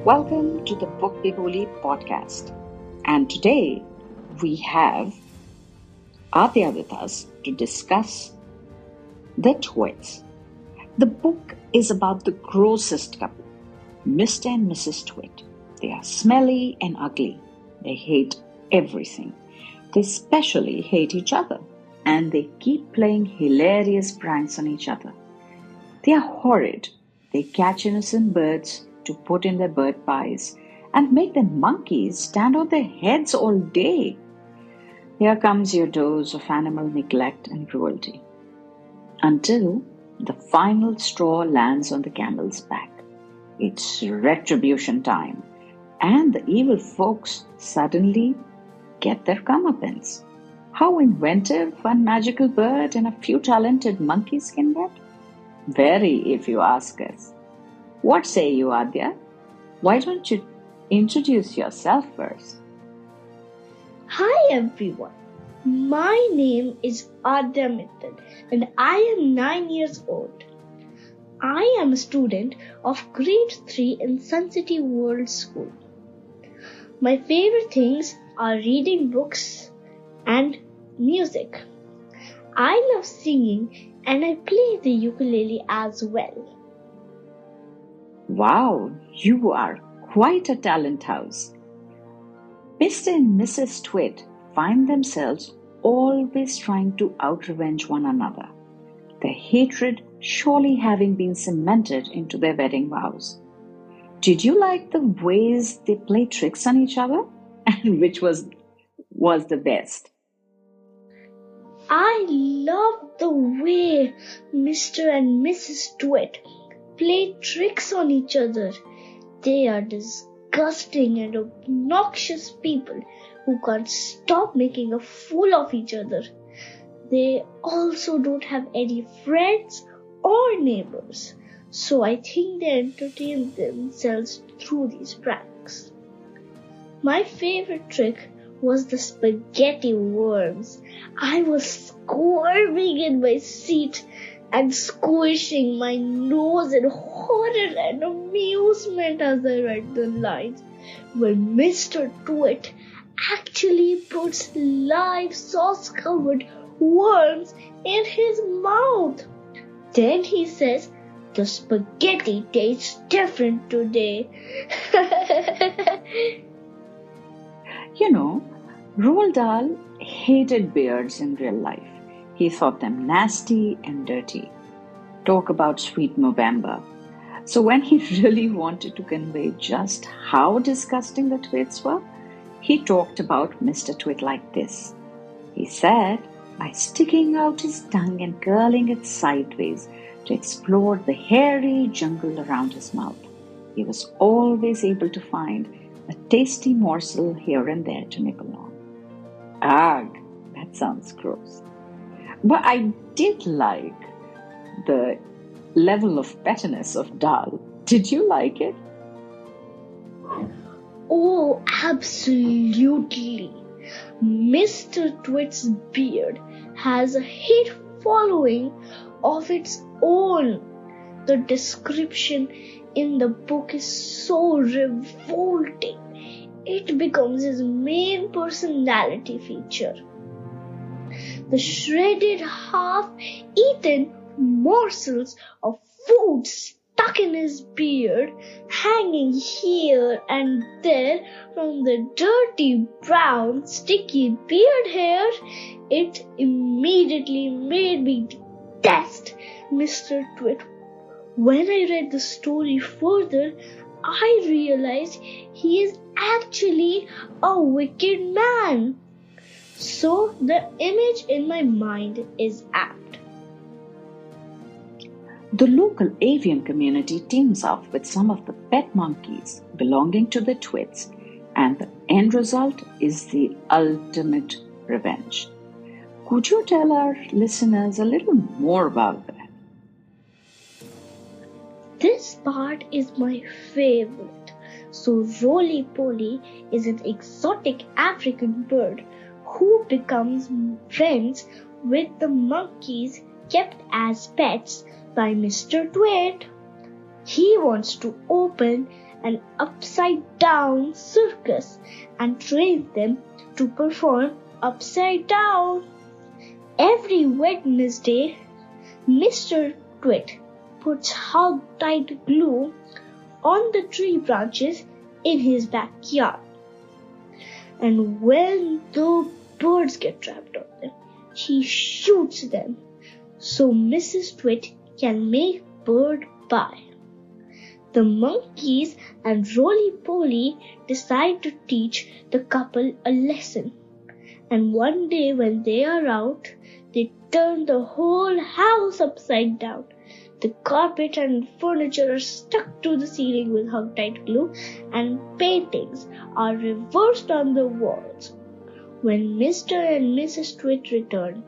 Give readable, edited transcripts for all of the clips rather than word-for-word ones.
Welcome to the Bookbibuli podcast. And today we have Aadya with us to discuss the Twits. The book is about the grossest couple, Mr. and Mrs. Twit. They are smelly and ugly. They hate everything. They especially hate each other, and they keep playing hilarious pranks on each other. They are horrid. They catch innocent birds to put in their bird pies and make the monkeys stand on their heads all day. Here comes your dose of animal neglect and cruelty. Until the final straw lands on the camel's back. It's retribution time, and the evil folks suddenly get their comeuppance. How inventive one magical bird and a few talented monkeys can get? Very, if you ask us. What say you, Aadya? Why don't you introduce yourself first? Hi everyone, my name is Aadya and I am 9 years old. I am a student of grade 3 in Sun City World School. My favorite things are reading books and music. I love singing and I play the ukulele as well. Wow, you are quite a talent house. Mr. and Mrs. Twit find themselves always trying to outrevenge one another, their hatred surely having been cemented into their wedding vows. Did you like the ways they play tricks on each other? And which was the best? I love the way Mr. and Mrs. Twit play tricks on each other. They are disgusting and obnoxious people who can't stop making a fool of each other. They also don't have any friends or neighbors, so I think they entertain themselves through these pranks. My favorite trick was the spaghetti worms. I was squirming in my seat and squishing my nose in horror and amusement as I read the lines where Mr. Twit actually puts live sauce-covered worms in his mouth. Then he says, "The spaghetti tastes different today." You know, Roald Dahl hated beards in real life. He thought them nasty and dirty. Talk about sweet November. So when he really wanted to convey just how disgusting the Twits were, he talked about Mr. Twit like this. He said, by sticking out his tongue and curling it sideways to explore the hairy jungle around his mouth, he was always able to find a tasty morsel here and there to nibble on. Ugh, that sounds gross. But I did like the level of pettiness of Dahl. Did you like it? Oh, absolutely. Mr. Twit's beard has a hate following of its own. The description in the book is so revolting. It becomes his main personality feature. The shredded, half-eaten morsels of food stuck in his beard, hanging here and there from the dirty, brown, sticky beard hair, it immediately made me detest Mr. Twit. When I read the story further, I realized he is actually a wicked man. So the image in my mind is apt. The local avian community teams up with some of the pet monkeys belonging to the Twits, and the end result is the ultimate revenge. Could you tell our listeners a little more about that? This part is my favorite. So roly-poly is an exotic African bird who becomes friends with the monkeys kept as pets by Mr. Twit. He wants to open an upside-down circus and trains them to perform upside down. Every Wednesday, Mr. Twit puts hog-tied glue on the tree branches in his backyard. And when the birds get trapped on them, he shoots them so Mrs. Twit can make bird pie. The monkeys and Roly-Poly decide to teach the couple a lesson. And one day when they are out, they turn the whole house upside down. The carpet and furniture are stuck to the ceiling with hog-tied glue, and paintings are reversed on the walls. When Mr. and Mrs. Twit return,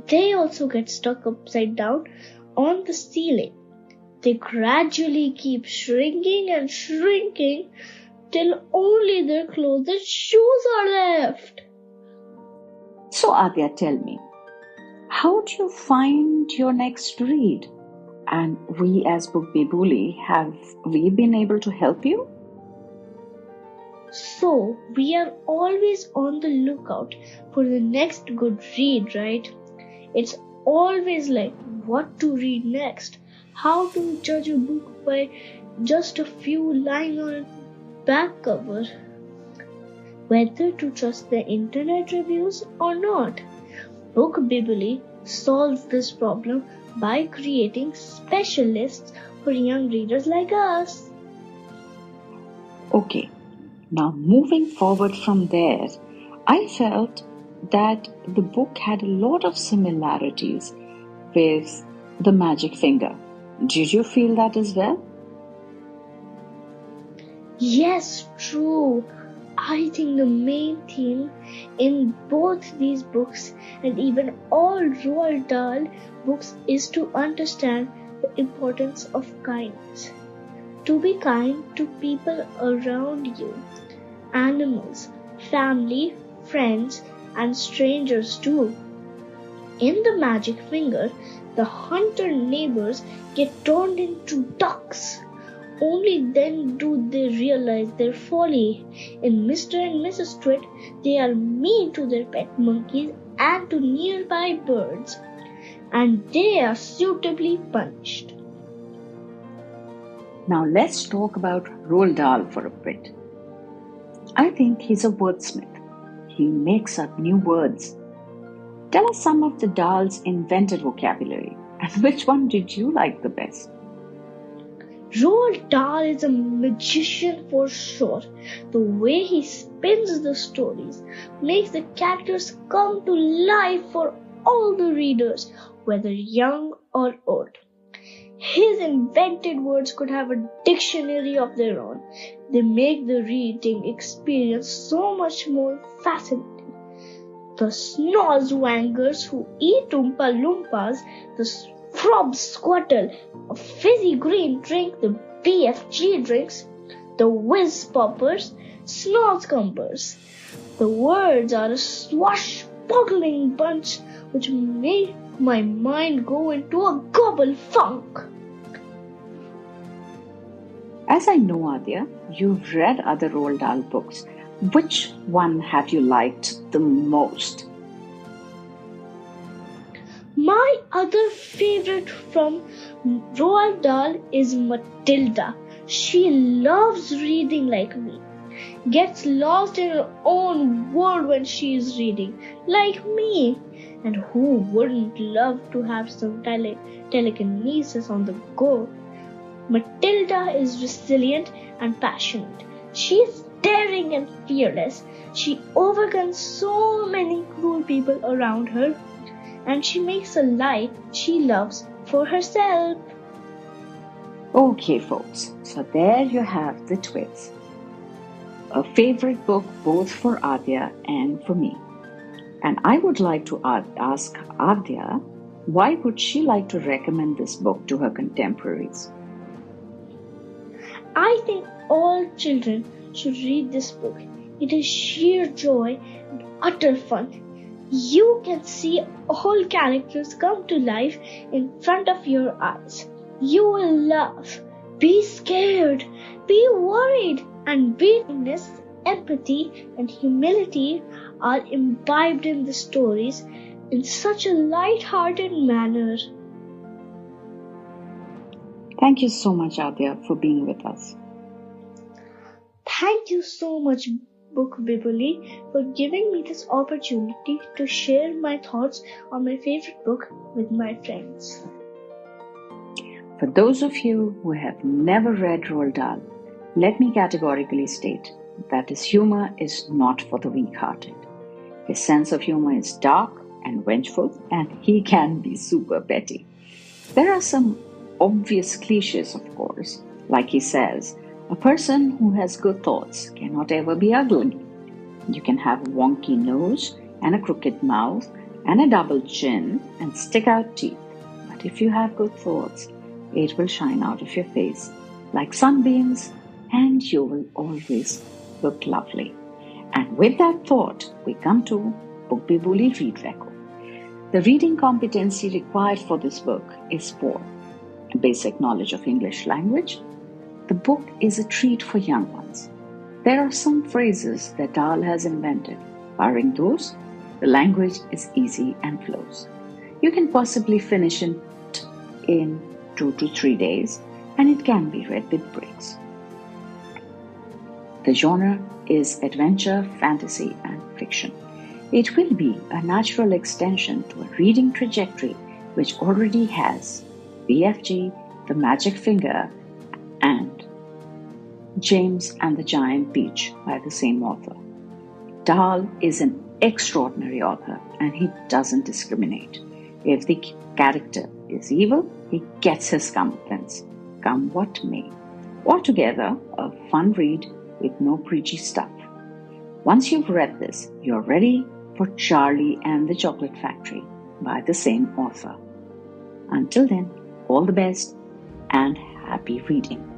they also get stuck upside down on the ceiling. They gradually keep shrinking and shrinking till only their clothes and shoes are left. So Aadya, tell me, how do you find your next read? And we as Bookbibuli, have we been able to help you? So, we are always on the lookout for the next good read, right? It's always like what to read next, how to judge a book by just a few lines on a back cover, whether to trust the internet reviews or not. Bookbibuli solves this problem by creating special lists for young readers like us. Okay, now moving forward from there, I felt that the book had a lot of similarities with The Magic Finger. Did you feel that as well? Yes, true. I think the main theme in both these books and even all Roald Dahl books is to understand the importance of kindness. To be kind to people around you, animals, family, friends, and strangers too. In The Magic Finger, the hunter neighbors get turned into ducks. Only then do they realize their folly. In Mr. and Mrs. Twit, they are mean to their pet monkeys and to nearby birds, and they are suitably punished. Now let's talk about Roald Dahl for a bit. I think he's a wordsmith. He makes up new words. Tell us some of the Dahl's invented vocabulary, and which one did you like the best? Roald Dahl is a magician for sure. The way he spins the stories makes the characters come to life for all the readers, whether young or old. His invented words could have a dictionary of their own. They make the reading experience so much more fascinating. The snozzwangers who eat Oompa Loompas, the Frobs squattle, a fizzy green drink, the BFG drinks, the whiz poppers, snozzcumbers. The words are a swashbuckling bunch which make my mind go into a gobble funk. As I know, Aadya, you've read other Roald Dahl books. Which one have you liked the most? My other favorite from Roald Dahl is Matilda. She loves reading like me. Gets lost in her own world when she is reading, like me. And who wouldn't love to have some telekinesis on the go? Matilda is resilient and passionate. She is daring and fearless. She overcomes so many cruel people around her, and she makes a life she loves for herself. Okay, folks, so there you have the Twits. A favorite book both for Aadya and for me. And I would like to ask Aadya, why would she like to recommend this book to her contemporaries? I think all children should read this book. It is sheer joy and utter fun. You can see all characters come to life in front of your eyes. You will laugh, Be scared, be worried, and bitterness, empathy, and humility are imbibed in the stories in such a light-hearted manner. Thank you so much, Aadya, for being with us. Thank you so much, Bookbibuli, for giving me this opportunity to share my thoughts on my favorite book with my friends. For those of you who have never read Roald Dahl, let me categorically state that his humor is not for the weak-hearted. His sense of humor is dark and vengeful, and he can be super petty. There are some obvious cliches, of course, like he says, a person who has good thoughts cannot ever be ugly. You can have a wonky nose and a crooked mouth and a double chin and stick out teeth, but if you have good thoughts, it will shine out of your face like sunbeams and you will always look lovely. And with that thought, we come to Bookbibuli Read Record. The reading competency required for this book is 4. A basic knowledge of English language. The book is a treat for young ones. There are some phrases that Dahl has invented. Barring those, the language is easy and flows. You can possibly finish it in 2 to 3 days, and it can be read with breaks. The genre is adventure, fantasy, and fiction. It will be a natural extension to a reading trajectory which already has BFG, The Magic Finger, and James and the Giant Peach by the same author. Dahl is an extraordinary author and he doesn't discriminate. If the character is evil, he gets his comeuppance, come what may. Altogether, a fun read with no preachy stuff. Once you've read this, you're ready for Charlie and the Chocolate Factory by the same author. Until then, all the best and happy reading.